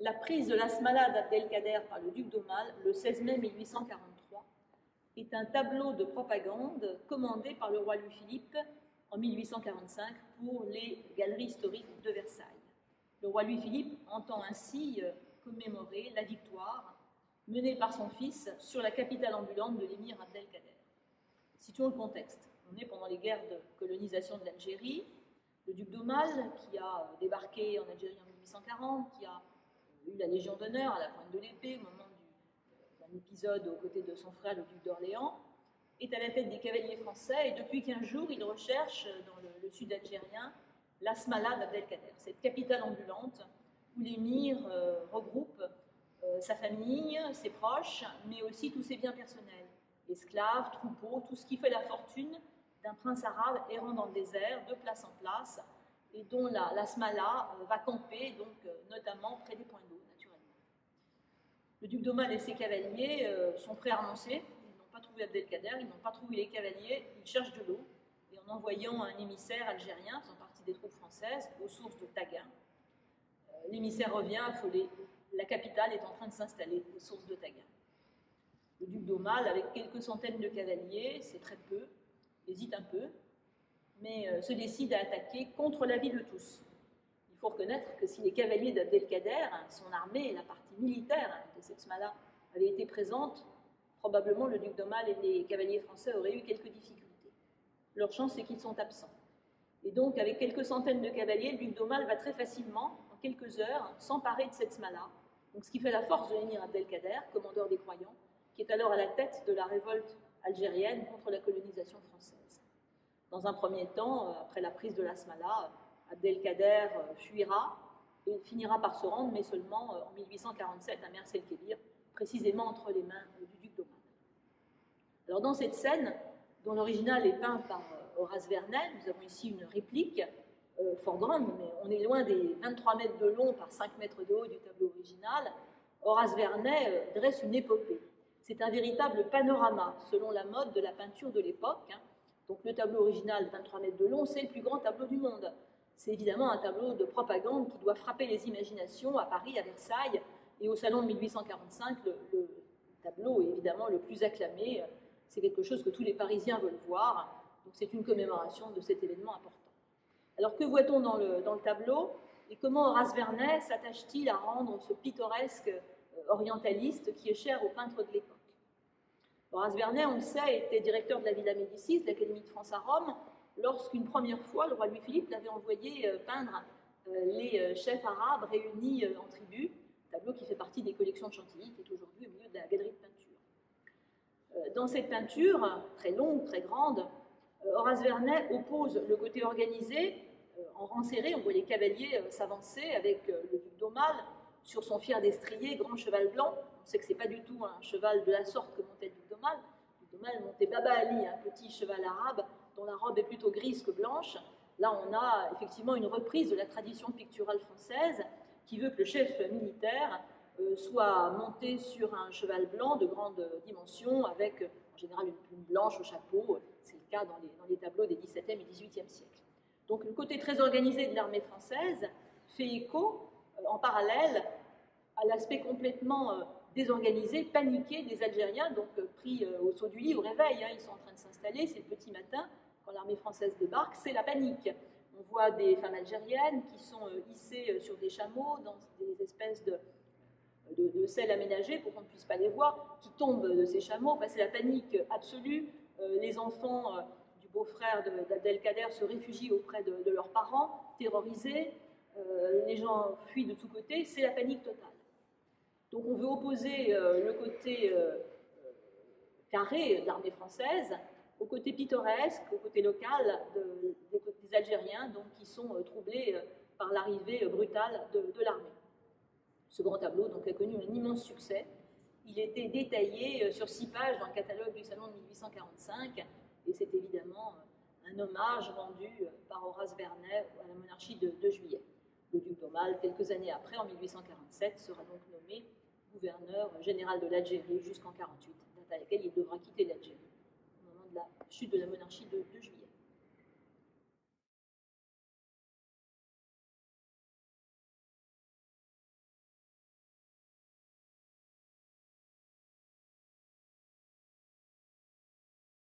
La prise de l'Asmala d'Abdelkader par le duc d'Aumale le 16 mai 1843 est un tableau de propagande commandé par le roi Louis-Philippe en 1845 pour les galeries historiques de Versailles. Le roi Louis-Philippe entend ainsi commémorer la victoire menée par son fils sur la capitale ambulante de l'émir Abdelkader. Situons le contexte. On est pendant les guerres de colonisation de l'Algérie. Le duc d'Aumale, qui a débarqué en Algérie en 1840, qui a eu la Légion d'honneur à la pointe de l'épée au moment d'un épisode aux côtés de son frère, le duc d'Orléans, est à la tête des cavaliers français et depuis 15 jours, il recherche dans le sud algérien l'Asmala d'Abdelkader, cette capitale ambulante où l'émir regroupe sa famille, ses proches, mais aussi tous ses biens personnels, esclaves, troupeaux, tout ce qui fait la fortune d'un prince arabe errant dans le désert, de place en place, et dont l'Asmala va camper, donc, notamment près des points d'eau, naturellement. Le duc d'Aumale et ses cavaliers sont prêts à renoncer. Ils n'ont pas trouvé Abdelkader, ils n'ont pas trouvé les cavaliers, ils cherchent de l'eau. Et en envoyant un émissaire algérien, faisant partie des troupes françaises, aux sources de Taguin, l'émissaire revient affolé. La capitale est en train de s'installer aux sources de Taguin. Le duc d'Aumale, avec quelques centaines de cavaliers, c'est très peu, hésite un peu, mais se décide à attaquer contre l'avis de tous. Il faut reconnaître que si les cavaliers d'Abdelkader, son armée, la partie militaire de cette Asmala, avaient été présentes, probablement le duc d'Aumale et les cavaliers français auraient eu quelques difficultés. Leur chance, c'est qu'ils sont absents. Et donc, avec quelques centaines de cavaliers, le duc d'Aumale va très facilement, en quelques heures, s'emparer de cette Asmala, donc ce qui fait la force de l'émir Abdelkader, commandeur des croyants, qui est alors à la tête de la révolte algérienne contre la colonisation française. Dans un premier temps, après la prise de l'Asmala, Abdelkader fuira et finira par se rendre, mais seulement en 1847 à Mers el-Kébir, précisément entre les mains du duc d'Aumale. Alors dans cette scène, dont l'original est peint par Horace Vernet, nous avons ici une réplique fort grande, mais on est loin des 23 mètres de long par 5 mètres de haut du tableau original. Horace Vernet dresse une épopée. C'est un véritable panorama, selon la mode de la peinture de l'époque. Donc le tableau original, 23 mètres de long, c'est le plus grand tableau du monde. C'est évidemment un tableau de propagande qui doit frapper les imaginations à Paris, à Versailles, et au Salon de 1845, le tableau est évidemment le plus acclamé. C'est quelque chose que tous les Parisiens veulent voir. Donc c'est une commémoration de cet événement important. Alors que voit-on dans le tableau et comment Horace Vernet s'attache-t-il à rendre ce pittoresque orientaliste qui est cher aux peintres de l'époque? Horace Vernet, on le sait, était directeur de la Villa Médicis, de l'Académie de France à Rome, lorsqu'une première fois, le roi Louis-Philippe l'avait envoyé peindre les chefs arabes réunis en tribu, tableau qui fait partie des collections de Chantilly, qui est aujourd'hui au milieu de la galerie de peinture. Dans cette peinture, très longue, très grande, Horace Vernet oppose le côté organisé, en rang serré, on voit les cavaliers s'avancer avec le duc d'Aumale sur son fier destrier, grand cheval blanc. On sait que ce n'est pas du tout un cheval de la sorte que montait le duc d'Aumale. Le duc d'Aumale montait Baba Ali, un petit cheval arabe dont la robe est plutôt grise que blanche. Là, on a effectivement une reprise de la tradition picturale française qui veut que le chef militaire soit monté sur un cheval blanc de grande dimension avec en général une plume blanche au chapeau. C'est le cas dans les tableaux des XVIIe et XVIIIe siècles. Donc le côté très organisé de l'armée française fait écho en parallèle à l'aspect complètement désorganisé, paniqué des Algériens, donc pris au saut du lit, au réveil. Ils sont en train de s'installer, c'est le petit matin, quand l'armée française débarque, c'est la panique. On voit des femmes algériennes qui sont hissées sur des chameaux, dans des espèces de selles aménagées pour qu'on ne puisse pas les voir, qui tombent de ces chameaux. Enfin, c'est la panique absolue. Les enfants du beau-frère d'Abdelkader se réfugient auprès de leurs parents, terrorisés. Les gens fuient de tous côtés. C'est la panique totale. Donc on veut opposer le côté carré de l'armée française au côté pittoresque, au côté local des Algériens, donc, qui sont troublés par l'arrivée brutale de l'armée. Ce grand tableau donc, a connu un immense succès. Il était détaillé sur 6 pages dans le catalogue du Salon de 1845, et c'est évidemment un hommage rendu par Horace Vernet à la monarchie de Juillet. Le duc d'Aumale, quelques années après, en 1847, sera donc nommé gouverneur général de l'Algérie jusqu'en 1948, date à laquelle il devra quitter l'Algérie au moment de la chute de la monarchie de Juillet.